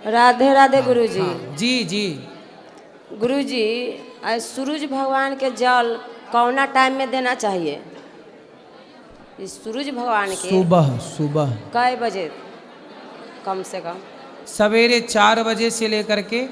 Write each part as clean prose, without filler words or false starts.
राधे राधे गुरुजी। हाँ, जी जी। गुरुजी, आज सूरज भगवान के जल कौना टाइम में देना चाहिए? इस सूरज भगवान के सुबह सुबह कै बजे कम से कम? सवेरे 4 बजे से लेकर के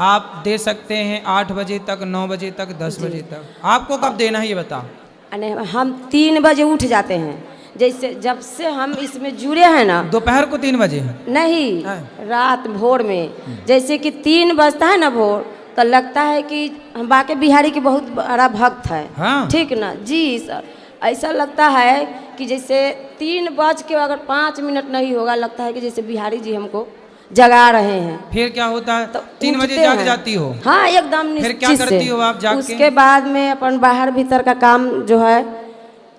आप दे सकते हैं 8 बजे तक, 9 बजे तक, 10 जी। बजे तक। आपको कब देना है ये बताओ। अने हम 3 बजे उठ जाते हैं, जैसे जब से हम इसमें जुड़े हैं ना। दोपहर को 3 बजे? नहीं, हाँ। रात भोर में जैसे कि 3 बजता है ना भोर, तो लगता है कि हम बाके बिहारी के बहुत बड़ा भक्त है। हाँ। ठीक ना जी सर, ऐसा लगता है कि जैसे 3 बज के अगर 5 मिनट नहीं होगा, लगता है कि जैसे बिहारी जी हमको जगा रहे हैं। फिर क्या होता है? तो 3 बजे उठते जाग हैं। जाती हो? हाँ एकदम फिर क्या निश्चित करती से। हो आप जाग के? उसके बाद में अपन बाहर भीतर का काम जो है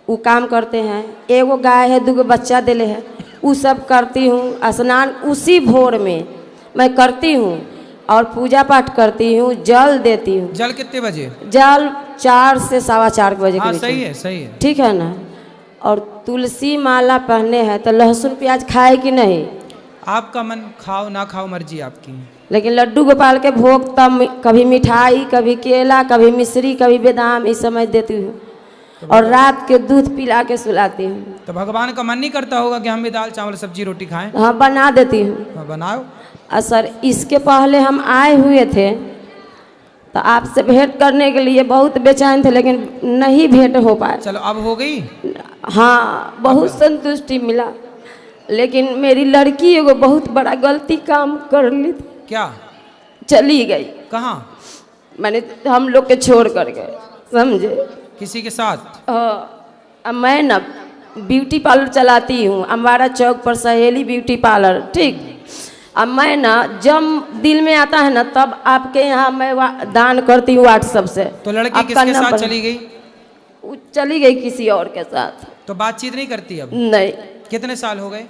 वो काम करते हैं। एगो गाय है, 2 बच्चा दिले है, वो सब करती हूँ। स्नान उसी भोर में मैं करती हूँ और पूजा पाठ करती हूँ, जल देती हूँ। जल कितने बजे? जल 4 से 4:15 बजे के हाँ बीच सही में। है, सही है। ठीक है ना। और तुलसी माला पहने हैं तो लहसुन प्याज खाए कि नहीं? आपका मन, खाओ ना खाओ मर्जी आपकी। लेकिन लड्डू गोपाल के भोग तब कभी मिठाई, कभी केला, कभी मिश्री, कभी बादाम, इस समय देती हूँ। और रात के दूध पिला के सुलाती हूँ। तो भगवान का मन नहीं करता होगा कि हम भी दाल चावल सब्जी रोटी खाएं? हाँ बना देती हूँ। हाँ, बनाओ। सर इसके पहले हम आए हुए थे तो आपसे भेंट करने के लिए बहुत बेचैन थे, लेकिन नहीं भेंट हो पाए। चलो अब हो गई। हाँ बहुत संतुष्टि मिला, लेकिन मेरी लड़की एगो बहुत बड़ा गलती काम कर ली थी। क्या? चली गई। कहाँ? मैंने हम लोग के छोड़ कर गए, समझे? किसी के साथ? अब मैं ना ब्यूटी पार्लर चलाती हूँ, अम्बारा चौक पर सहेली ब्यूटी पार्लर। ठीक। अब मैं ना जब दिल में आता है ना, तब आपके यहाँ मैं दान करती हूँ व्हाट्सएप से। तो लड़की आपका किसके साथ नंबर- चली गई? वो चली गई किसी और के साथ। तो बातचीत नहीं करती अब? नहीं, कितने साल हो गए?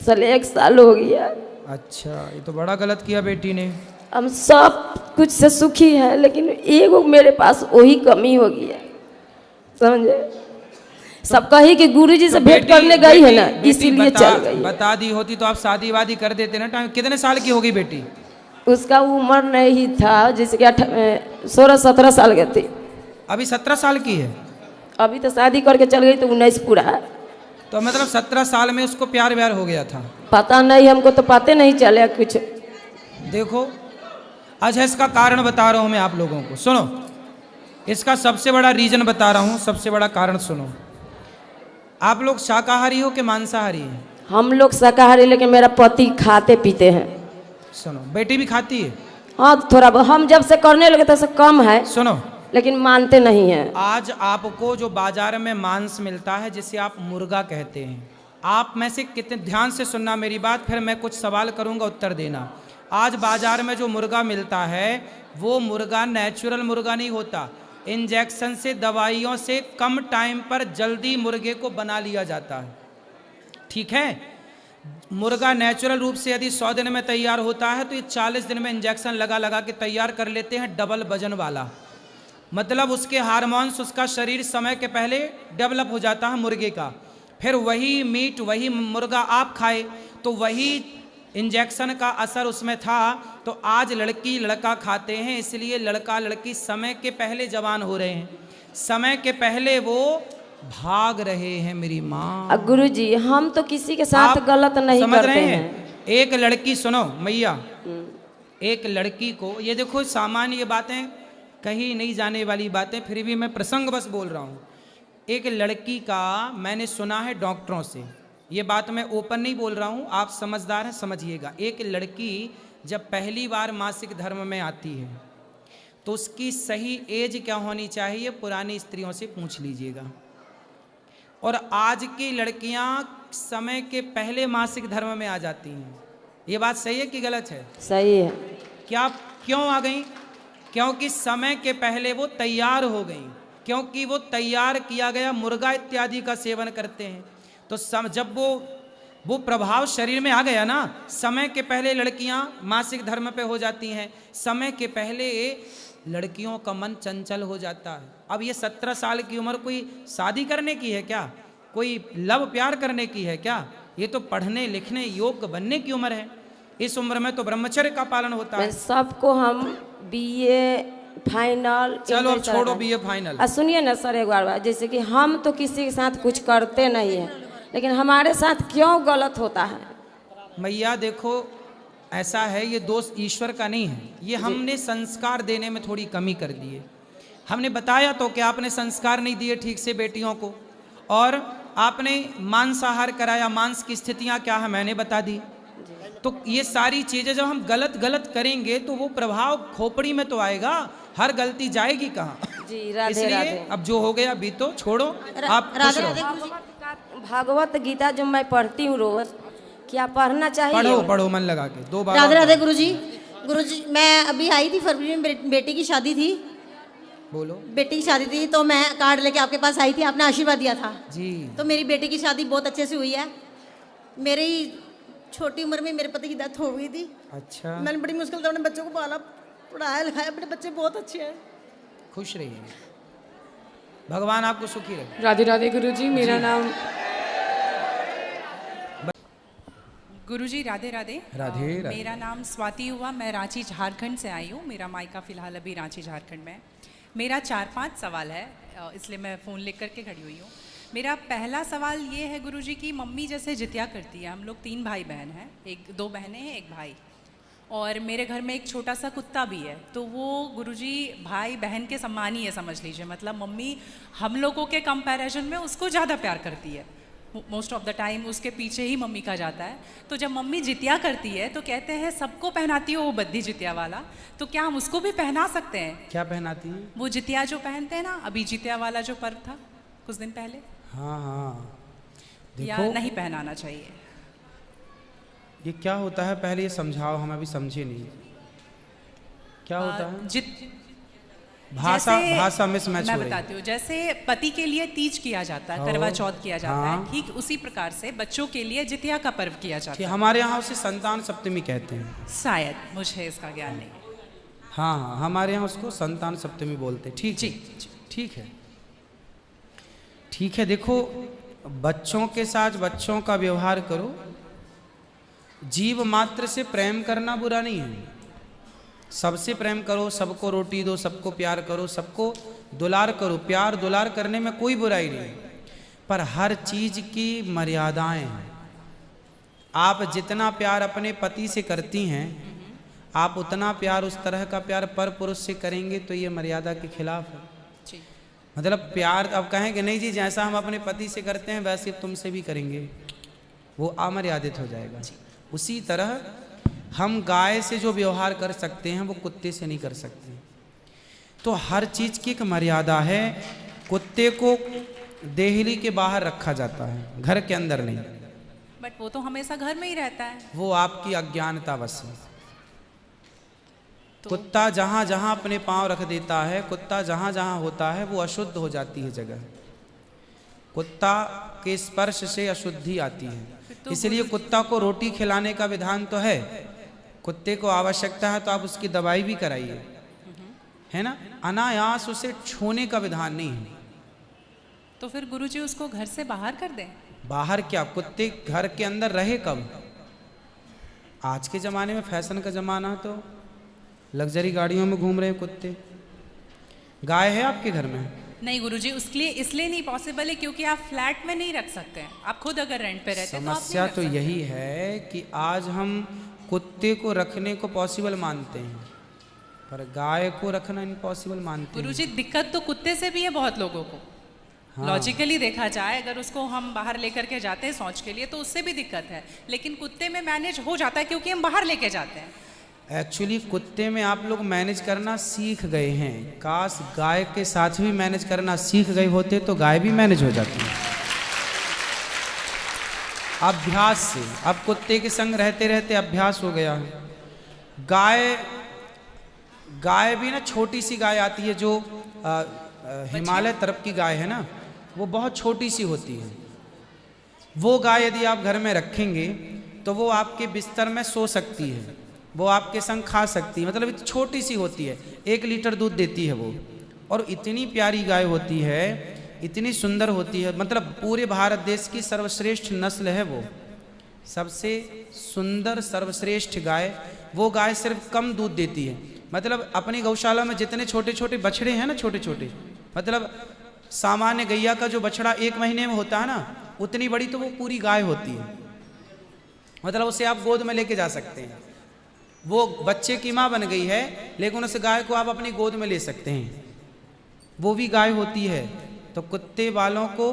चल 1 साल हो गया। अच्छा, ये तो बड़ा गलत किया बेटी ने। हम सब कुछ से सुखी है, लेकिन एगो मेरे पास वही कमी हो गई है, समझे? सब कही कि गुरुजी से तो भेंट करने गई है ना, बेटी इसीलिए चल गई है। बता दी होती तो आप शादी वादी कर देते ना टाइम। कितने साल की होगी बेटी? उसका उम्र नहीं था, जैसे कि 16-17 साल की थी। अभी 17 साल की है? अभी तो शादी करके चल गई तो 19 पूरा है। तो मतलब 17 साल में उसको प्यार व्यार हो गया था? पता नहीं, हमको तो पता नहीं चले कुछ। देखो, अच्छा इसका कारण बता रहा हूँ मैं आप लोगों को, सुनो। इसका सबसे बड़ा रीजन बता रहा हूँ, सबसे बड़ा कारण सुनो। आप लोग शाकाहारी हो कि मांसाहारी हैं? हम लोग शाकाहारी, लेकिन मेरा पति खाते पीते हैं। सुनो, बेटी भी खाती है? हाँ थोड़ा, हम जब से करने लगे तब से कम है, सुनो, लेकिन मानते नहीं हैं। आज आपको जो बाजार में मांस मिलता है, जिसे आप मुर्गा कहते हैं, आप में से कितने, ध्यान से सुनना मेरी बात, फिर मैं कुछ सवाल करूंगा, उत्तर देना। आज बाजार में जो मुर्गा मिलता है वो मुर्गा नेचुरल मुर्गा नहीं होता। इंजेक्शन से, दवाइयों से कम टाइम पर जल्दी मुर्गे को बना लिया जाता है। ठीक है? मुर्गा नेचुरल रूप से यदि 100 दिन में तैयार होता है तो ये 40 दिन में इंजेक्शन लगा लगा के तैयार कर लेते हैं, डबल वजन वाला। मतलब उसके हार्मोन्स, उसका शरीर समय के पहले डेवलप हो जाता है मुर्गे का। फिर वही मीट, वही मुर्गा आप खाए तो वही इंजेक्शन का असर उसमें था। तो आज लड़की लड़का खाते हैं, इसलिए लड़का लड़की समय के पहले जवान हो रहे हैं, समय के पहले वो भाग रहे हैं मेरी माँ। गुरुजी, हम तो किसी के साथ आप गलत नहीं समझ करते रहे हैं। एक लड़की, सुनो मैया, एक लड़की को, ये देखो सामान्य बातें, कहीं नहीं जाने वाली बातें, फिर भी मैं प्रसंग बस बोल रहा हूँ। एक लड़की का मैंने सुना है डॉक्टरों से, ये बात मैं ओपन नहीं बोल रहा हूँ, आप समझदार हैं समझिएगा। एक लड़की जब पहली बार मासिक धर्म में आती है तो उसकी सही एज क्या होनी चाहिए, पुरानी स्त्रियों से पूछ लीजिएगा। और आज की लड़कियां समय के पहले मासिक धर्म में आ जाती हैं। ये बात सही है कि गलत है? सही है। क्या? क्यों आ गई? क्योंकि समय के पहले वो तैयार हो गई, क्योंकि वो तैयार किया गया मुर्गा इत्यादि का सेवन करते हैं। तो जब वो प्रभाव शरीर में आ गया ना, समय के पहले लड़कियां मासिक धर्म पे हो जाती हैं, समय के पहले लड़कियों का मन चंचल हो जाता है। अब ये 17 साल की उम्र कोई शादी करने की है क्या? कोई लव प्यार करने की है क्या? ये तो पढ़ने लिखने योग्य बनने की उम्र है। इस उम्र में तो ब्रह्मचर्य का पालन होता मैं है। सबको हम बीए फाइनल चलो अब छोड़ो बीए फाइनल। सुनिए ना सर एक बार बात, जैसे कि हम तो किसी के साथ कुछ करते नहीं हैं, लेकिन हमारे साथ क्यों गलत होता है? मैया देखो ऐसा है, ये दोष ईश्वर का नहीं है, ये हमने संस्कार देने में थोड़ी कमी कर दी है। हमने बताया तो कि आपने संस्कार नहीं दिए ठीक से बेटियों को, और आपने मांसाहार कराया, मांस की स्थितियां क्या है मैंने बता दी। तो ये सारी चीजें जब हम गलत करेंगे तो वो प्रभाव खोपड़ी में तो आएगा, हर गलती जाएगी कहाँ? जी राधे इसलिए राधे। अब जो हो गया बीतो, छोड़ो, आप खुश रहो। भागवत गीता जो मैं पढ़ती हूँ रोज, क्या पढ़ना चाहिए? पढ़ो मन लगा के 2 बार। राधे राधे गुरुजी मैं अभी आई थी फरवरी में, बेटी की शादी थी। बोलो। बेटी की शादी थी तो मैं कार्ड लेके आपके पास आई थी, आपने आशीर्वाद दिया था जी। तो मेरी बेटी की शादी बहुत अच्छे से हुई है। मेरी छोटी उम्र में मेरे पति की डेथ हो गई थी। अच्छा। मैंने बड़ी मुश्किल से अपने बच्चों को पाला, पढ़ाया लिखाया, अपने बच्चे बहुत अच्छे हैं। खुश रहिए, भगवान आपको सुखी रखे। राधे राधे गुरुजी, मेरा नाम गुरुजी राधे राधे। राधे राधे। मेरा नाम स्वाति हुआ, मैं रांची झारखंड से आई हूँ। मेरा मायका फ़िलहाल अभी रांची झारखंड में है। मेरा 4-5 सवाल है, इसलिए मैं फ़ोन लेकर करके खड़ी हुई हूँ। मेरा पहला सवाल ये है गुरुजी की मम्मी जैसे जितिया करती है, हम लोग 3 भाई बहन हैं, 2 बहनें हैं 1 भाई, और मेरे घर में एक छोटा सा कुत्ता भी है। तो वो गुरुजी भाई बहन के समान ही है समझ लीजिए, मतलब मम्मी हम लोगों के कंपैरिजन में उसको ज़्यादा प्यार करती है। मोस्ट ऑफ द टाइम उसके पीछे ही मम्मी का जाता है। तो जब मम्मी जितिया करती है तो कहते हैं सबको पहनाती हो वो बद्धी जितिया वाला, तो क्या हम उसको भी पहना सकते हैं? क्या पहनाती हैं? वो जितिया जो पहनते हैं ना, अभी जितिया वाला जो पर्व था कुछ दिन पहले, हाँ या देखो नहीं पहनाना चाहिए? ये क्या होता है, पहले ये समझाओ, हम अभी समझे नहीं क्या होता है। भाषा मिसमैच हो मैं रही है। बताती हूँ। जैसे पति के लिए तीज किया जाता है, करवा चौथ किया जाता हाँ। है, ठीक उसी प्रकार से बच्चों के लिए जितिया का पर्व किया जाता है। हमारे यहाँ उसे संतान सप्तमी कहते हैं। शायद, मुझे इसका ज्ञान नहीं। हाँ, हमारे यहाँ उसको संतान सप्तमी बोलते हैं। ठीक जी, है, ठीक है, ठीक है। देखो, बच्चों के साथ बच्चों का व्यवहार करो, जीव मात्र से प्रेम करना बुरा नहीं है। सबसे प्रेम करो, सबको रोटी दो, सबको प्यार करो, सबको दुलार करो। प्यार दुलार करने में कोई बुराई नहीं, पर हर चीज की मर्यादाएं हैं। आप जितना प्यार अपने पति से करती हैं, आप उतना प्यार, उस तरह का प्यार पर पुरुष से करेंगे तो ये मर्यादा के खिलाफ है। मतलब प्यार अब कहें कि नहीं जी जैसा हम अपने पति से करते हैं वैसे तुमसे भी करेंगे, वो अमर्यादित हो जाएगा। उसी तरह हम गाय से जो व्यवहार कर सकते हैं वो कुत्ते से नहीं कर सकते। तो हर चीज की एक मर्यादा है। कुत्ते को देहली के बाहर रखा जाता है, घर के अंदर नहीं। बट वो तो हमेशा घर में ही रहता है। वो आपकी अज्ञानतावश है। कुत्ता जहां जहां अपने पांव रख देता है, कुत्ता जहां जहां होता है वो अशुद्ध हो जाती है जगह। कुत्ता के स्पर्श से अशुद्धि आती है। इसलिए कुत्ता को रोटी खिलाने का विधान तो है। कुत्ते को आवश्यकता है तो आप उसकी दवाई भी कराइए, है ना। अनायास उसे छूने का विधान नहीं है। तो फिर गुरुजी उसको घर से बाहर कर दें? बाहर क्या, कुत्ते घर के अंदर रहे कब? आज के ज़माने में फैशन का ज़माना, तो लग्जरी गाड़ियों में घूम रहे हैं कुत्ते। गाय है आपके घर में? नहीं गुरुजी, उसके लिए इसलिए नहीं पॉसिबल है क्योंकि आप फ्लैट में नहीं रख सकते हैं। आप खुद अगर रेंट पे रहते हैं तो आप समस्या नहीं तो रख सकते। यही है कि आज हम कुत्ते को रखने को पॉसिबल मानते हैं, पर गाय को रखना इम्पॉसिबल मानते हैं। गुरुजी दिक्कत तो कुत्ते से भी है बहुत लोगों को। हाँ। लॉजिकली देखा जाए, अगर उसको हम बाहर लेकर के जाते हैं शौच के लिए तो उससे भी दिक्कत है, लेकिन कुत्ते में मैनेज हो जाता है क्योंकि हम बाहर लेके जाते हैं। एक्चुअली कुत्ते में आप लोग मैनेज करना सीख गए हैं। काश गाय के साथ भी मैनेज करना सीख गए होते तो गाय भी मैनेज हो जाती है अभ्यास से। अब कुत्ते के संग रहते रहते अभ्यास हो गया है। गाय भी ना, छोटी सी गाय आती है जो हिमालय तरफ की गाय है ना, वो बहुत छोटी सी होती है। वो गाय यदि आप घर में रखेंगे तो वो आपके बिस्तर में सो सकती है, वो आपके संग खा सकती है। मतलब इतनी छोटी सी होती है, 1 लीटर दूध देती है वो, और इतनी प्यारी गाय होती है, इतनी सुंदर होती है। मतलब पूरे भारत देश की सर्वश्रेष्ठ नस्ल है वो। सबसे सुंदर सर्वश्रेष्ठ गाय वो गाय सिर्फ कम दूध देती है। मतलब अपनी गौशाला में जितने छोटे छोटे बछड़े हैं ना, छोटे छोटे, मतलब सामान्य गैया का जो बछड़ा 1 महीने में होता है ना, उतनी बड़ी तो वो पूरी गाय होती है। मतलब उसे आप गोद में लेके जा सकते हैं। वो बच्चे की माँ बन गई है, लेकिन उस गाय को आप अपनी गोद में ले सकते हैं, वो भी गाय होती है। तो कुत्ते वालों को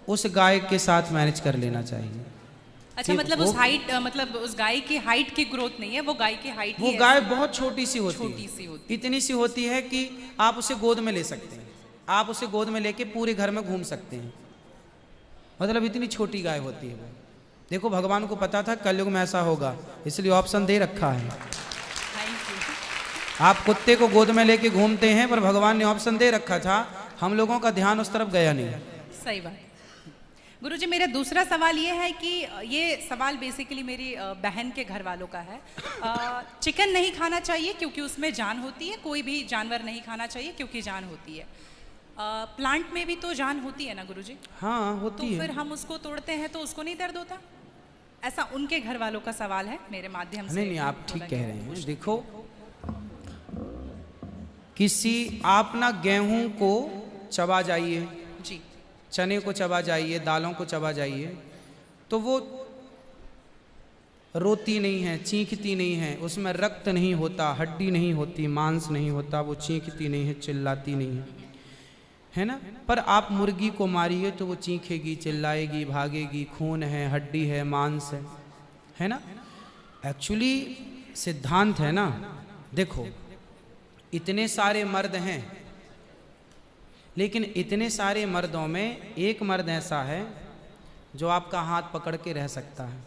उस गाय के साथ मैनेज कर लेना चाहिए। अच्छा, मतलब उस हाइट, मतलब उस गाय की हाइट की ग्रोथ नहीं है, वो गाय की हाइट, वो गाय बहुत छोटी सी होती छोटी सी होती है, इतनी सी होती है कि आप उसे गोद में ले सकते हैं। आप उसे गोद में लेके पूरे घर में घूम सकते हैं। मतलब इतनी छोटी गाय होती है वो। देखो भगवान को पता था कलयुग में ऐसा होगा, इसलिए ऑप्शन दे रखा है। Thank you. आप कुत्ते को गोद में लेके घूमते हैं, पर भगवान ने ऑप्शन दे रखा था, हम लोगों का ध्यान उस तरफ गया नहीं। सही बात। गुरुजी, मेरा दूसरा सवाल ये है कि ये सवाल बेसिकली मेरी बहन के घर वालों का है। चिकन नहीं खाना चाहिए क्योंकि उसमें जान होती है, कोई भी जानवर नहीं खाना चाहिए क्योंकि जान होती है। प्लांट में भी तो जान होती है ना गुरुजी? हाँ होती तो है। फिर हम उसको तोड़ते हैं तो उसको नहीं दर्द होता? ऐसा उनके घर वालों का सवाल है, मेरे माध्यम से। नहीं, आप ठीक कह रहे हैं। देखो, किसी आप ना गेहूं को चबा जाइए, जी, चने को चबा जाइए, दालों को चबा जाइए, तो वो रोती नहीं है, चीखती नहीं है, उसमें रक्त नहीं होता, हड्डी नहीं होती, मांस नहीं होता, वो चीखती नहीं है, चिल्लाती नहीं है ना। पर आप मुर्गी को मारिए तो वो चीखेगी, चिल्लाएगी, भागेगी, खून है, हड्डी है, मांस है ना। एक्चुअली सिद्धांत है ना। देखो, इतने सारे मर्द हैं, लेकिन इतने सारे मर्दों में एक मर्द ऐसा है जो आपका हाथ पकड़ के रह सकता है,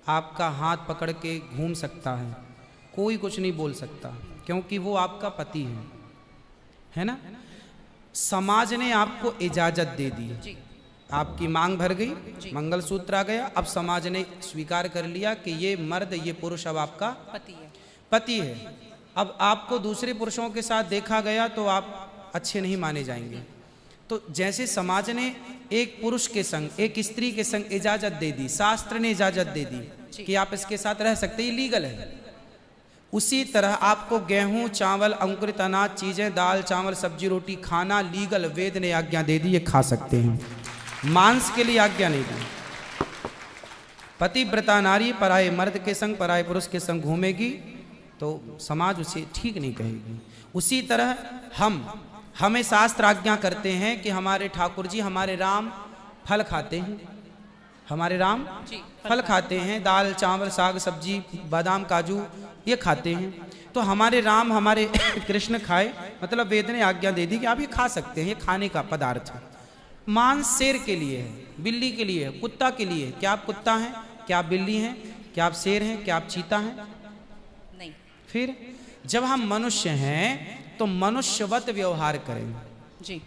आपका हाथ पकड़ के घूम सकता है, कोई कुछ नहीं बोल सकता, क्योंकि वो आपका पति है ना। समाज ने आपको इजाजत दे दी, जी, आपकी मांग भर गई, मंगलसूत्र आ गया, अब समाज ने स्वीकार कर लिया कि ये मर्द, ये पुरुष अब आपका पति है। अब आपको दूसरे पुरुषों के साथ देखा गया तो आप अच्छे नहीं माने जाएंगे। तो जैसे समाज ने एक पुरुष के संग, एक स्त्री के संग इजाजत दे दी, शास्त्र ने इजाजत दे दी कि आप इसके साथ रह सकते, ये लीगल है, उसी तरह आपको गेहूं, चावल, अंकुरित अनाज चीजें, दाल, चावल, सब्जी, रोटी खाना लीगल, वेद ने आज्ञा दे दी, ये खा सकते हैं। मांस के लिए आज्ञा नहीं दी। पतिव्रता नारी पराये मर्द के संग, पराये पुरुष के संग घूमेगी तो समाज उसे ठीक नहीं कहेगी। उसी तरह हमें शास्त्र आज्ञा करते हैं कि हमारे ठाकुर जी, हमारे राम फल खाते हैं, हमारे राम फल खाते हैं, दाल, चावल, साग, सब्जी, बादाम, काजू ये खाते हैं। तो हमारे राम, हमारे कृष्ण खाए, मतलब वेद ने आज्ञा दे दी कि आप ये खा सकते हैं, ये खाने का पदार्थ है। मांस शेर के लिए है, बिल्ली के लिए है, कुत्ता के लिए है। क्या आप कुत्ता हैं? क्या आप बिल्ली हैं? क्या आप शेर हैं? क्या आप चीता हैं? नहीं। फिर जब हम मनुष्य हैं तो मनुष्यवत व्यवहार करें जी।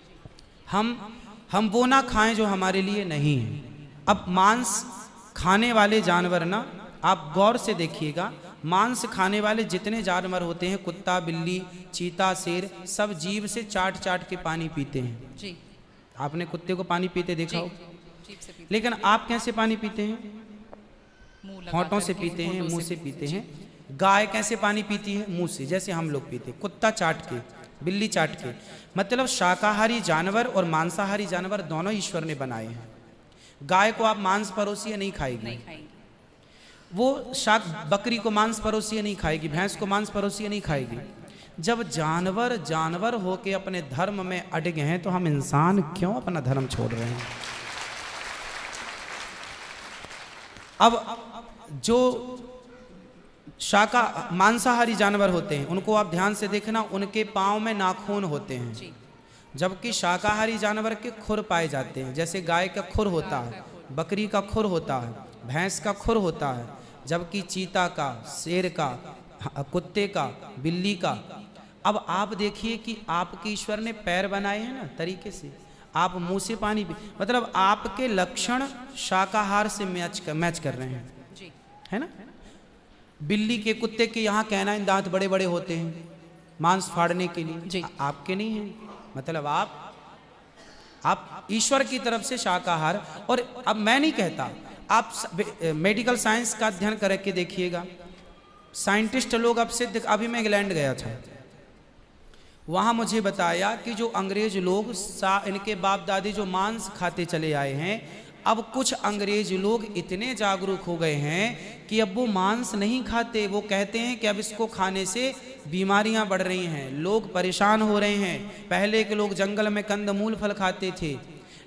हम वो ना खाएं जो हमारे लिए नहीं है। अब मांस खाने वाले जानवर ना, आप गौर से देखिएगा, मांस खाने वाले जितने जानवर होते हैं, कुत्ता, बिल्ली, चीता, शेर, सब जीभ से चाट चाट के पानी पीते हैं। जी। आपने कुत्ते को पानी पीते देखा हो? जीभ से पीते। लेकिन आप कैसे पानी पीते हैं? मुंह लगा होंठों से करके, पीते हैं, होंठों मुंह से पीते पीते हैं। गाय कैसे पानी पीती है? मुंह से, जैसे हम लोग पीते। कुत्ता चाट के, बिल्ली चाट के। मतलब शाकाहारी जानवर और मांसाहारी जानवर दोनों ईश्वर ने बनाए हैं। गाय को आप मांस परोसिए नहीं खाएगी, नहीं खाएंगे। वो शाक बकरी को मांस परोसिए नहीं खाएगी, भैंस को मांस परोसिए नहीं खाएगी। जब जानवर जानवर होके अपने धर्म में अड़े हैं, तो हम इंसान क्यों अपना धर्म छोड़ रहे हैं? अब जो मांसाहारी जानवर होते हैं, उनको आप ध्यान से देखना, उनके पाँव में नाखून होते हैं, जबकि शाकाहारी जानवर के खुर पाए जाते हैं। जैसे गाय का खुर होता है, बकरी का खुर होता है, भैंस का खुर होता है, जबकि चीता का, शेर का, कुत्ते का, बिल्ली का। अब आप देखिए कि आपके ईश्वर ने पैर बनाए हैं ना तरीके से, आप मुंह से पानी पी, मतलब आपके लक्षण शाकाहार से मैच कर रहे हैं, है ना। बिल्ली के, कुत्ते के यहाँ कैनाइन दांत बड़े बड़े होते हैं मांस फाड़ने के लिए, आपके नहीं है। मतलब आप ईश्वर की तरफ से शाकाहार। और अब मैं नहीं कहता, आप मेडिकल साइंस का अध्ययन करके देखिएगा, साइंटिस्ट लोग अब सिद्ध, अभी मैं इंग्लैंड गया था, वहाँ मुझे बताया कि जो अंग्रेज लोग इनके बाप दादी जो मांस खाते चले आए हैं, अब कुछ अंग्रेज लोग इतने जागरूक हो गए हैं कि अब वो मांस नहीं खाते। वो कहते हैं कि अब इसको खाने से बीमारियां बढ़ रही हैं, लोग परेशान हो रहे हैं। पहले के लोग जंगल में कंदमूल फल खाते थे,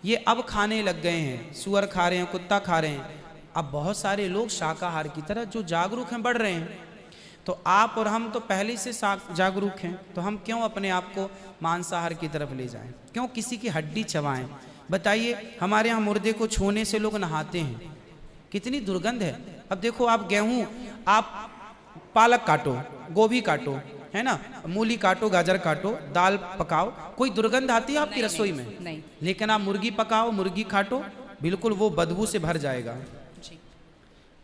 ये अब खाने लग गए हैं, सुअर खा रहे हैं, कुत्ता खा रहे हैं। अब बहुत सारे लोग शाकाहार की तरह जो जागरूक हैं बढ़ रहे हैं। तो आप और हम तो पहले से जागरूक हैं, तो हम क्यों अपने आप को मांसाहार की तरफ ले जाएं, क्यों किसी की हड्डी चबाएं। बताइए, हमारे यहाँ मुर्दे को छूने से लोग नहाते हैं, कितनी दुर्गंध है। अब देखो, आप गेहूं, आप पालक काटो, गोभी काटो, है ना, मूली काटो, गाजर काटो, दाल पकाओ, कोई दुर्गंध आती है आपकी रसोई में? नहीं। लेकिन आप मुर्गी पकाओ, मुर्गी काटो, बिल्कुल वो बदबू से भर जाएगा। जी।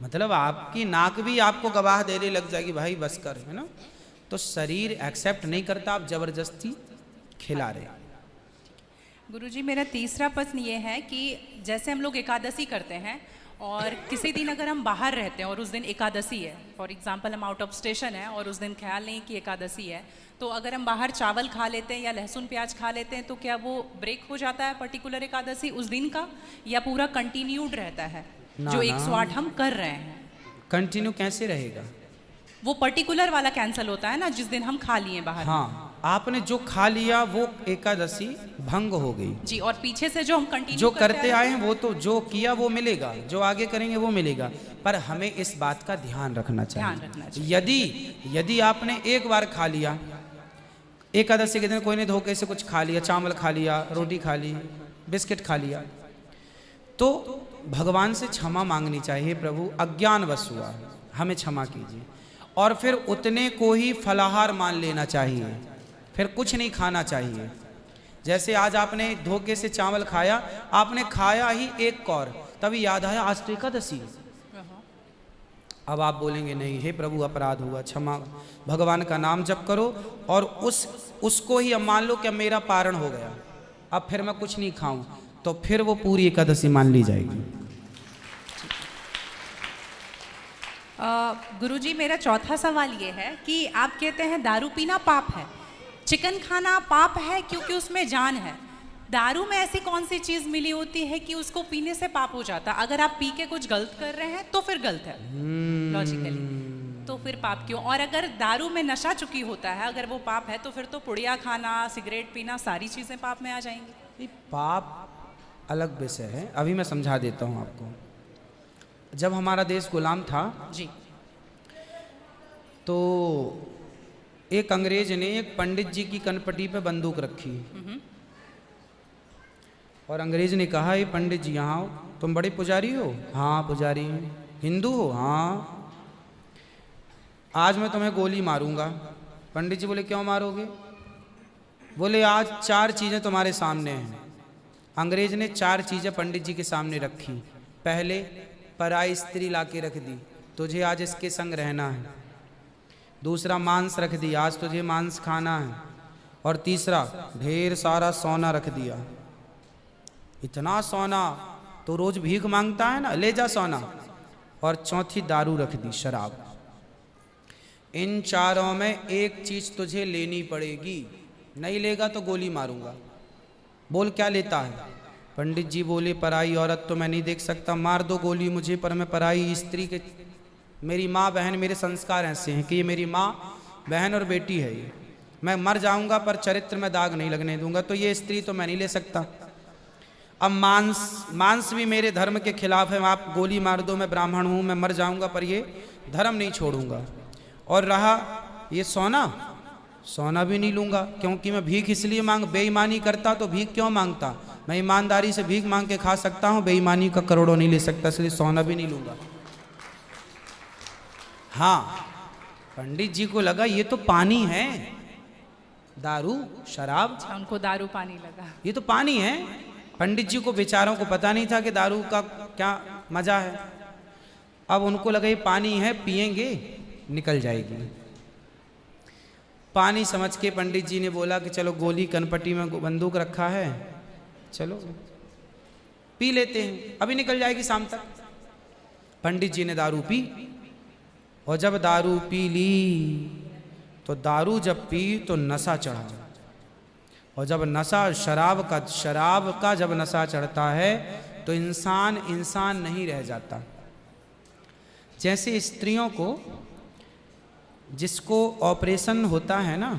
मतलब आपकी नाक भी आपको गवाह देने लग जाएगी, भाई बस कर, है ना। तो शरीर एक्सेप्ट नहीं करता, आप जबरदस्ती खिला रहे। गुरुजी, मेरा तीसरा प्रश्न ये है कि जैसे हम लोग एकादशी करते हैं और किसी दिन अगर हम बाहर रहते हैं और उस दिन एकादशी है, फॉर एग्जांपल हम आउट ऑफ स्टेशन है और उस दिन ख्याल नहीं कि एकादशी है, तो अगर हम बाहर चावल खा लेते हैं या लहसुन प्याज खा लेते हैं, तो क्या वो ब्रेक हो जाता है पर्टिकुलर एकादशी उस दिन का, या पूरा कंटिन्यूड रहता है जो 108 हम कर रहे हैं? कंटिन्यू कैसे रहेगा? वो पर्टिकुलर वाला कैंसिल होता है ना जिस दिन हम खा लिए बाहर। हाँ, आपने जो खा लिया वो एकादशी भंग हो गई जी, और पीछे से जो हम कंटिन्यू जो करते आए हैं वो तो जो किया वो मिलेगा, जो आगे करेंगे वो मिलेगा। पर हमें इस बात का ध्यान रखना चाहिए। यदि आपने एक बार खा लिया, एकादशी के दिन कोई ने धोखे से कुछ खा लिया, चावल खा लिया, रोटी खा ली, बिस्किट खा लिया, तो भगवान से क्षमा मांगनी चाहिए, प्रभु अज्ञानवश हुआ, हमें क्षमा कीजिए। और फिर उतने को ही फलाहार मान लेना चाहिए, फिर कुछ नहीं खाना चाहिए। जैसे आज आपने धोखे से चावल खाया, आपने खाया ही एक कौर, तभी याद आया आज तो एकादशी। अब आप बोलेंगे नहीं, हे प्रभु अपराध हुआ, क्षमा, भगवान का नाम जप करो और उसको ही अब मान लो कि अब मेरा पारण हो गया, अब फिर मैं कुछ नहीं खाऊं, तो फिर वो पूरी एकादशी मान ली जाएगी। गुरुजी, मेरा चौथा सवाल ये है कि आप कहते हैं दारू पीना पाप है, चिकन खाना पाप है क्योंकि उसमें जान है। दारू में ऐसी कौन सी चीज़ मिली होती है कि उसको पीने से पाप हो जाता? अगर आप पी के कुछ गलत कर रहे हैं तो फिर गलत है लॉजिकली, तो फिर पाप क्यों? और अगर दारू में नशा चुकी होता है, अगर वो पाप है, तो फिर तो पुड़िया खाना, सिगरेट पीना, सारी चीज़ें पाप में आ जाएंगी। पाप अलग विषय है, अभी मैं समझा देता हूँ आपको। जब हमारा देश गुलाम था जी, तो एक अंग्रेज ने एक पंडित जी की कनपटी पे बंदूक रखी और अंग्रेज ने कहा, ये पंडित जी यहाँ आओ, तुम बड़े पुजारी हो? हाँ पुजारी हैं। हिंदू हो? हाँ। आज मैं तुम्हें गोली मारूंगा। पंडित जी बोले, क्यों मारोगे? बोले, आज 4 चीज़ें तुम्हारे सामने हैं। अंग्रेज ने 4 चीज़ें पंडित जी के सामने रखी। पहले, पराई स्त्री लाके रख दी, तुझे आज इसके संग रहना है। दूसरा, मांस रख दिया, आज तुझे मांस खाना है। और तीसरा, ढेर सारा सोना रख दिया। इतना सोना तो रोज भीख मांगता है ना, ले जा सोना। और चौथी, दारू रख दी, शराब। इन 4 में एक चीज तुझे लेनी पड़ेगी, नहीं लेगा तो गोली मारूंगा। बोल क्या लेता है? पंडित जी बोले, पराई औरत तो मैं नहीं देख सकता, मार दो गोली मुझे, पर मैं पराई स्त्री के, मेरी माँ बहन, मेरे संस्कार ऐसे हैं कि ये मेरी माँ बहन और बेटी है, ये मैं मर जाऊंगा पर चरित्र में दाग नहीं लगने दूंगा, तो ये स्त्री तो मैं नहीं ले सकता। अब मांस भी मेरे धर्म के खिलाफ है, आप गोली मार दो, मैं ब्राह्मण हूँ, मैं मर जाऊंगा पर ये धर्म नहीं छोड़ूंगा। और रहा ये सोना भी नहीं लूंगा, क्योंकि मैं भीख इसलिए बेईमानी करता तो भीख क्यों मांगता? मैं ईमानदारी से भीख मांग के खा सकता हूँ, बेईमानी का करोड़ों नहीं ले सकता, इसलिए सोना भी नहीं लूंगा। हाँ, पंडित जी को लगा ये तो पानी है, दारू शराब, उनको दारू पानी लगा, ये तो पानी है। पंडित जी को बेचारों को पता नहीं था कि दारू का क्या मजा है। अब उनको लगा ये पानी है, पिएंगे निकल जाएगी। पानी समझ के पंडित जी ने बोला कि चलो गोली कनपटी में बंदूक रखा है, चलो पी लेते हैं, अभी निकल जाएगी शाम तक। पंडित जी ने दारू पी, और जब दारू पी ली तो दारू जब पी तो नशा चढ़ा, और जब नशा शराब का जब नशा चढ़ता है तो इंसान नहीं रह जाता। जैसे स्त्रियों को जिसको ऑपरेशन होता है ना,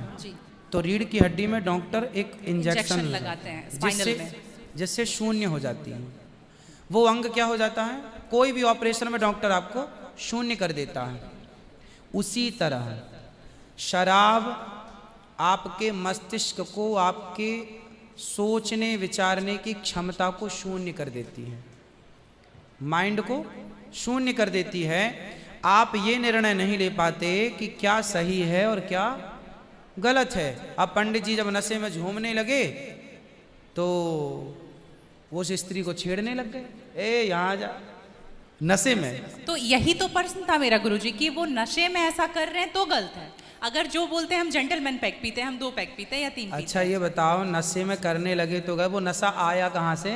तो रीढ़ की हड्डी में डॉक्टर एक इंजेक्शन लगाते हैं स्पाइनल में, जिससे शून्य हो जाती है। वो अंग क्या हो जाता है, कोई भी ऑपरेशन में डॉक्टर आपको शून्य कर देता है। उसी तरह शराब आपके मस्तिष्क को, आपके सोचने विचारने की क्षमता को शून्य कर देती है, माइंड को शून्य कर देती है। आप ये निर्णय नहीं ले पाते कि क्या सही है और क्या गलत है। अब पंडित जी जब नशे में झूमने लगे तो वो उस स्त्री को छेड़ने लग गए, ए यहाँ जा, नशे में। तो यही तो प्रश्न था मेरा गुरुजी कि वो नशे में ऐसा कर रहे हैं तो गलत है। अगर जो बोलते हैं हम जेंटलमैन पैक पीते हैं, हम 2 पैक पीते हैं या 3 पीते अच्छा ये बताओ, नशे में करने लगे तो गए, वो नशा आया कहाँ से?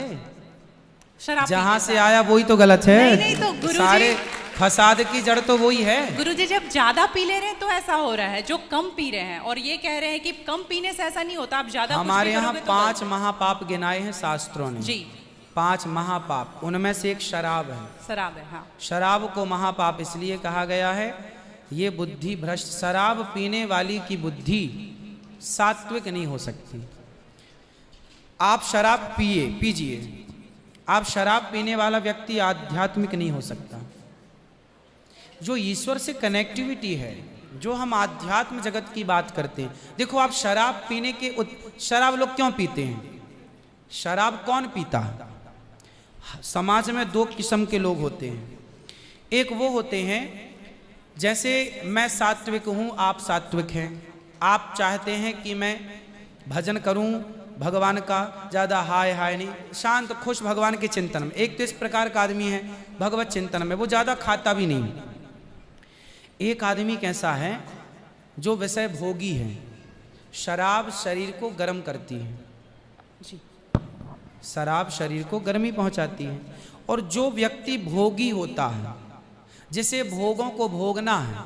शराब जहाँ से आया वही तो गलत है। नहीं तो गुरुजी, सारे फसाद की जड़ तो वही है। गुरुजी जब ज्यादा पी ले रहे हैं तो ऐसा हो रहा है, जो कम पी रहे हैं और ये कह रहे हैं कि कम पीने से ऐसा नहीं होता, आप ज्यादा हमारे यहाँ 5 महापाप गिनाए हैं शास्त्रों ने जी। 5 महापाप, उनमें से एक शराब है। शराब है, हाँ। शराब को महापाप इसलिए कहा गया है, ये बुद्धि भ्रष्ट, शराब पीने वाली की बुद्धि सात्विक नहीं हो सकती। आप शराब पीजिए, आप शराब पीने वाला व्यक्ति आध्यात्मिक नहीं हो सकता। जो ईश्वर से कनेक्टिविटी है, जो हम आध्यात्म जगत की बात करते हैं। देखो आप शराब पीने के शराब लोग क्यों पीते हैं? शराब कौन पीता है? समाज में 2 किस्म के लोग होते हैं। एक वो होते हैं, जैसे मैं सात्विक हूँ, आप सात्विक हैं, आप चाहते हैं कि मैं भजन करूँ भगवान का, ज़्यादा हाय हाय नहीं, शांत खुश भगवान के चिंतन में। एक तो इस प्रकार का आदमी है भगवत चिंतन में, वो ज़्यादा खाता भी नहीं। एक आदमी कैसा है जो विषय भोगी है। शराब शरीर को गर्म करती है जी, शराब शरीर को गर्मी पहुंचाती है। और जो व्यक्ति भोगी होता है, जिसे भोगों को भोगना है,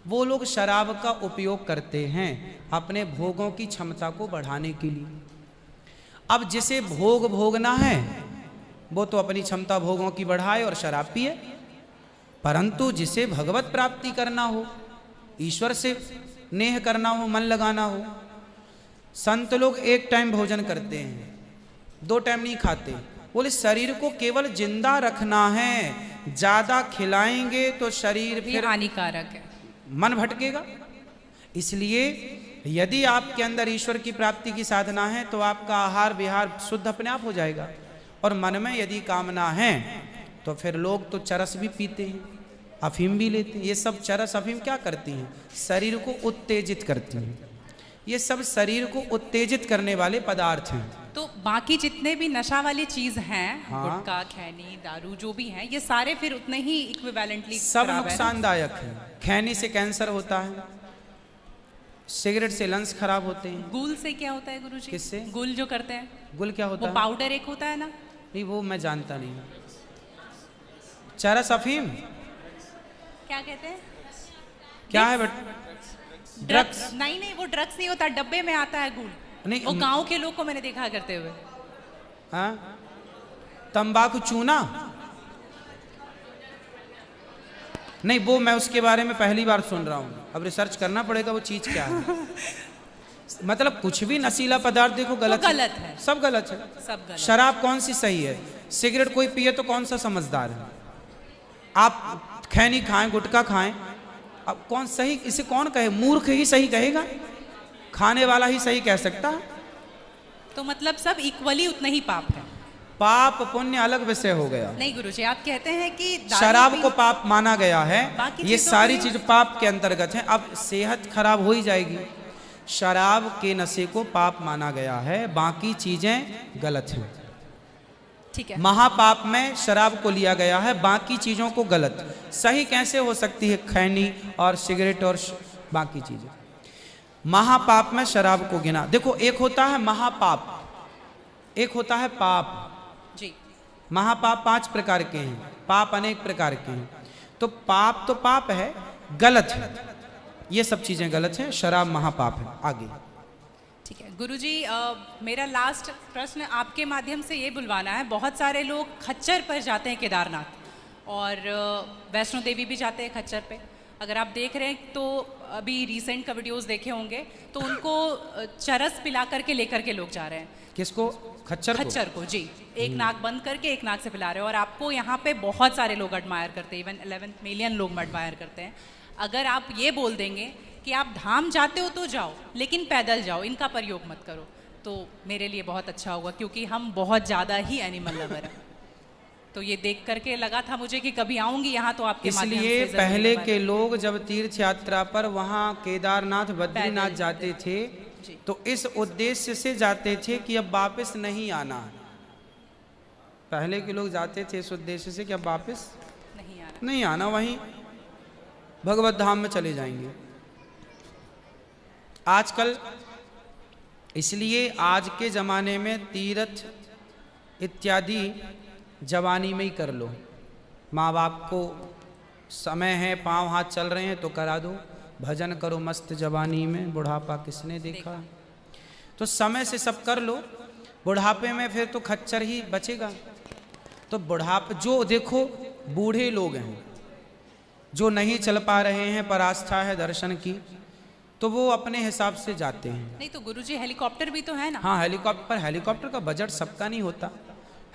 वो लोग शराब का उपयोग करते हैं अपने भोगों की क्षमता को बढ़ाने के लिए। अब जिसे भोगना है वो तो अपनी क्षमता भोगों की बढ़ाए और शराब पिए, परंतु जिसे भगवत प्राप्ति करना हो, ईश्वर से नेह करना हो, मन लगाना हो, संत लोग 1 टाइम भोजन करते हैं, 2 टाइम नहीं खाते। बोले शरीर को केवल जिंदा रखना है, ज्यादा खिलाएंगे तो शरीर फिर हानिकारक है, मन भटकेगा। इसलिए यदि आपके अंदर ईश्वर की प्राप्ति की साधना है तो आपका आहार विहार शुद्ध अपने आप हो जाएगा। और मन में यदि कामना है तो फिर लोग तो चरस भी पीते हैं, अफीम भी लेते हैं। ये सब चरस अफीम क्या करती हैं? शरीर को उत्तेजित करती हैं। ये सब शरीर को उत्तेजित करने वाले पदार्थ हैं। तो बाकी जितने भी नशा वाली चीज हैं, हाँ। गुटखा, खैनी, दारू जो भी हैं, ये सारे फिर उतने ही इक्विवेलेंटली सब नुकसानदायक है। खैनी से कैंसर होता है, सिगरेट से लंग्स खराब होते हैं। गुल से क्या होता है गुरुजी? किससे? गुल जो करते हैं, गुल क्या होता वो है? पाउडर एक होता है ना? नहीं वो मैं जानता नहीं। चरस अफीम क्या कहते हैं? क्या है बट? ड्रग्स? नहीं वो ड्रग्स नहीं होता, डब्बे में आता है गुल। नहीं, वो गांव के लोग को मैंने देखा करते हुए। हाँ, तंबाकू चूना? नहीं वो मैं उसके बारे में पहली बार सुन रहा हूँ, अब रिसर्च करना पड़ेगा वो चीज क्या है। मतलब कुछ भी नशीला पदार्थ देखो गलत तो गलत है, सब गलत है, सब गलत। शराब कौन सी सही है? सिगरेट कोई पिए तो कौन सा समझदार है? आप खैनी खाएं, गुटखा खाएं, अब कौन सही? इसे कौन कहे? मूर्ख ही सही कहेगा, खाने वाला ही सही कह सकता है। तो मतलब सब इक्वली उतना ही पाप है। पाप पुण्य अलग विषय हो गया। नहीं गुरुजी, आप कहते हैं कि शराब को पाप माना गया है, ये सारी चीज पाप के अंतर्गत है। अब सेहत खराब हो ही जाएगी। शराब के नशे को पाप माना गया है, बाकी चीजें गलत हैं। ठीक है, महापाप में शराब को लिया गया है, बाकी चीजों को गलत। सही कैसे हो सकती है? खैनी और सिगरेट और बाकी चीजें। महापाप में शराब को गिना। देखो एक होता है महापाप, एक होता है पाप जी। महापाप 5 प्रकार के हैं, पाप अनेक प्रकार के हैं। तो पाप है, गलत है, ये सब चीजें गलत हैं, शराब महापाप है। आगे ठीक है गुरुजी, मेरा लास्ट प्रश्न आपके माध्यम से ये बुलवाना है। बहुत सारे लोग खच्चर पर जाते हैं केदारनाथ और वैष्णो देवी भी जाते हैं खच्चर पे। अगर आप देख रहे हैं तो अभी रिसेंट का वीडियोस देखे होंगे तो उनको चरस पिला करके लेकर के लोग जा रहे हैं। किसको? खच्चर को जी, एक नाक बंद करके एक नाक से पिला रहे हो और आपको यहाँ पे बहुत सारे लोग एडमायर करते हैं, इवन 11 मिलियन लोग एडमायर करते हैं। अगर आप ये बोल देंगे कि आप धाम जाते हो तो जाओ लेकिन पैदल जाओ, इनका प्रयोग मत करो, तो मेरे लिए बहुत अच्छा होगा, क्योंकि हम बहुत ज़्यादा ही एनिमल लवर हैं। तो ये देख करके लगा था मुझे कि कभी आऊंगी यहाँ तो आपके माध्यम से इसलिए जरूर पहले बात- के लोग जब तीर्थ यात्रा पर वहाँ केदारनाथ बद्रीनाथ जाते थे तो इस उद्देश्य से जाते थे कि अब वापस नहीं आना है। पहले के लोग जाते थे इस उद्देश्य से कि अब वापस नहीं आना, वहीं भगवत धाम में चले जाएंगे। आजकल इसलिए आज के ज़माने में तीर्थ इत्यादि जवानी में ही कर लो। माँ बाप को समय है, पाँव हाथ चल रहे हैं तो करा दो, भजन करो मस्त जवानी में, बुढ़ापा किसने देखा। तो समय से सब कर लो, बुढ़ापे में फिर तो खच्चर ही बचेगा। तो बुढ़ापे जो देखो बूढ़े लोग हैं जो नहीं चल पा रहे हैं पर आस्था है दर्शन की, तो वो अपने हिसाब से जाते हैं। नहीं तो गुरुजी हेलीकॉप्टर भी तो है ना। हाँ हेलीकॉप्टर का बजट सबका नहीं होता,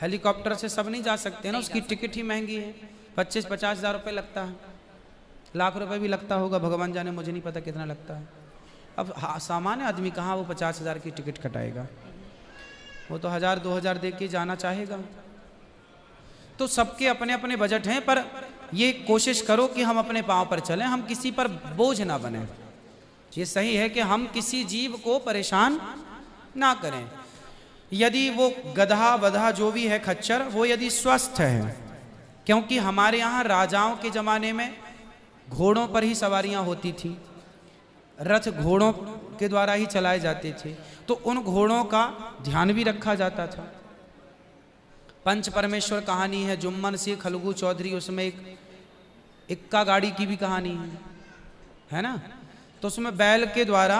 हेलीकॉप्टर से सब नहीं जा सकते ना, उसकी टिकट ही महंगी है, 25-50 हज़ार रुपये लगता है, लाख रुपए भी लगता होगा, भगवान जाने, मुझे नहीं पता कितना लगता है। अब सामान्य आदमी कहाँ वो 50 हज़ार की टिकट कटाएगा, वो तो 1000-2000 दे के जाना चाहेगा। तो सबके अपने अपने बजट हैं, पर ये कोशिश करो कि हम अपने पाँव पर चलें, हम किसी पर बोझ ना बने। ये सही है कि हम किसी जीव को परेशान ना करें। यदि वो गधा वधा जो भी है खच्चर, वो यदि स्वस्थ है, क्योंकि हमारे यहाँ राजाओं के ज़माने में घोड़ों पर ही सवारियाँ होती थी, रथ घोड़ों के द्वारा ही चलाए जाते थे, तो उन घोड़ों का ध्यान भी रखा जाता था। पंच परमेश्वर कहानी है, जुम्मन सिंह खलगू चौधरी, उसमें एक इक्का गाड़ी की भी कहानी है ना, तो उसमें बैल के द्वारा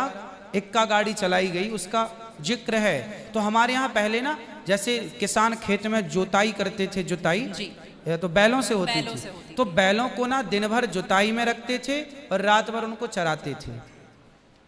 इक्का गाड़ी चलाई गई, उसका जिक्र है। तो हमारे यहाँ पहले ना जैसे किसान खेत में जुताई करते थे, जुताई तो बैलों से होती थी, तो बैलों को ना दिन भर जुताई में रखते थे और रात भर उनको चराते थे।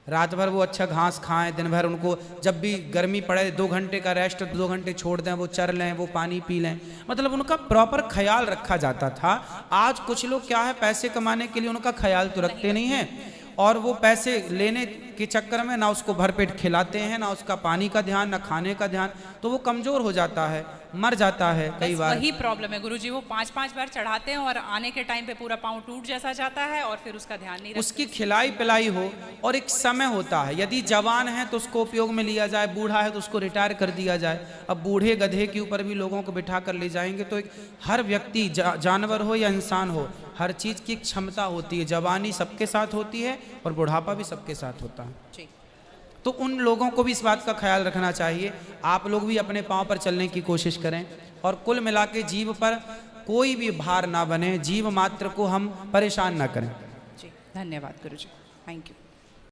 रात भर वो अच्छा घास खाएं, दिन भर उनको जब भी गर्मी पड़े 2 घंटे का रेस्ट, 2 घंटे छोड़ दें, वो चर लें, वो पानी पी लें, मतलब उनका प्रॉपर ख्याल रखा जाता था। आज कुछ लोग क्या है, पैसे कमाने के लिए उनका ख्याल तो रखते नहीं हैं, और वो पैसे लेने के चक्कर में ना उसको भरपेट खिलाते हैं, ना उसका पानी का ध्यान, ना खाने का ध्यान, तो वो कमज़ोर हो जाता है, मर जाता है कई बार। वही प्रॉब्लम है गुरुजी, वो 5-5 बार चढ़ाते हैं और आने के टाइम पे पूरा पाँव टूट जैसा जाता है और फिर उसका ध्यान नहीं रखते। उसकी खिलाई पिलाई हो, और एक समय होता है, यदि जवान है तो उसको उपयोग में लिया जाए, बूढ़ा है तो उसको रिटायर कर दिया जाए। अब बूढ़े गधे के ऊपर भी लोगों को बिठा कर ले जाएंगे, तो एक हर व्यक्ति जानवर हो या इंसान हो, हर चीज़ की क्षमता होती है। जवानी सबके साथ होती है और बुढ़ापा भी सबके साथ होता है, तो उन लोगों को भी इस बात का ख्याल रखना चाहिए। आप लोग भी अपने पाँव पर चलने की कोशिश करें, और कुल मिला के जीव पर कोई भी भार ना बने, जीव मात्र को हम परेशान ना करें। जी धन्यवाद गुरुजी, थैंक यू।